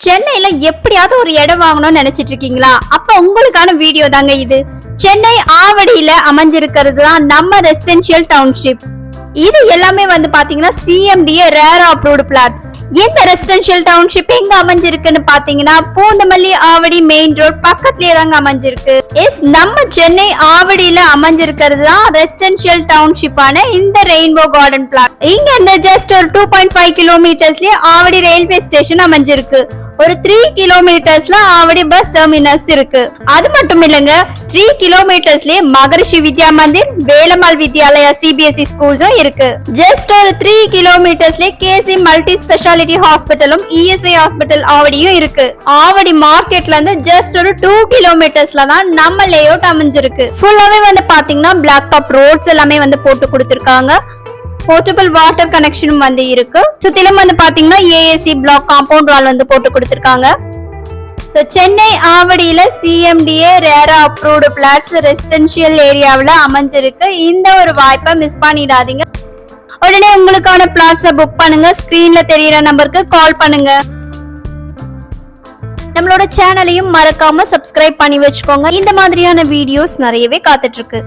சென்னையில எப்படியாவது ஒரு இடம் வாங்கணும்னு நினைச்சிட்டு இருக்கீங்களா? அப்ப உங்களுக்கான வீடியோ தாங்க இது. சென்னை ஆவடியில அமைஞ்சிருக்கிறது தான் நம்ம ரெசிடென்ஷியல் டவுன்ஷிப். இது எல்லாமே வந்து பாத்தீங்கன்னா CMDA ரேர் அப்ரூவ்டு பிளாட்ஸ். இந்த ரெசிடென்ஷியல் டவுன்ஷிப் எங்க அமைஞ்சிருக்குன்னு பாத்தீங்கன்னா பூந்தமல்லி ஆவடி மெயின் ரோட் பக்கத்துலயே தாங்க அமைஞ்சிருக்கு. நம்ம சென்னை ஆவடியில அமைஞ்சிருக்கிறது தான் ரெசிடென்ஷியல் டவுன்ஷிப்பான இந்த ரெயின்போ கார்டன் பிளாட். இங்க இருந்து ஜஸ்ட் ஒரு 2.5 கிலோமீட்டர்ஸ்லயே ஆவடி ரயில்வே ஸ்டேஷன் அமைஞ்சிருக்கு. ஒரு 3 கிலோமீட்டர்ஸ்ல ஆவடி பஸ் டெர்மினஸ் இருக்கு. அது மட்டும் இல்லங்க, 3 கிலோமீட்டர்ஸ்லயே மகரிஷி வித்யா மந்திர், வேலம்மாள் வித்யாலயா CBSE ஸ்கூல்ஸும் இருக்கு. ஜஸ்ட் ஒரு 3 கிலோமீட்டர்ஸ்லயே KC மல்டி ஸ்பெஷாலிட்டி ஹாஸ்பிட்டலும் ESI ஹாஸ்பிட்டல் ஆவடியும் இருக்கு. ஆவடி மார்க்கெட்ல இருந்து ஜஸ்ட் ஒரு 2 கிலோமீட்டர்ஸ்ல தான் நம்ம லேஅவுட் அமைஞ்சிருக்கு. ஃபுல்லாவே வந்து பாத்தீங்கன்னா பிளாக் டாப் ரோட்ஸ் எல்லாமே வந்து போட்டு கொடுத்திருக்காங்க. போர்ட்டபிள் வாட்டர் கனெக்ஷனும் வந்து இருக்கு. சுத்திலும் வந்து பாத்தீங்கன்னா AAC பிளாக் காம்பவுண்ட் வால் வந்து போட்டு கொடுத்திருக்காங்க. சோ சென்னை ஆவடியில CMDA RERA approved plots residential ஏரியாவுல அமைஞ்சிருக்கு. இந்த ஒரு வாய்ப்பை மிஸ் பண்ணிடாதீங்க. உடனே உங்களுக்கான பிளாட்ஸை புக் பண்ணுங்க. ஸ்கிரீன்ல தெரியற நம்பருக்கு கால் பண்ணுங்க. நம்மளோட சேனலையும் மறக்காம சப்ஸ்கிரைப் பண்ணி வச்சுக்கோங்க. இந்த மாதிரியான வீடியோஸ் நிறையவே காத்துட்டு இருக்கு.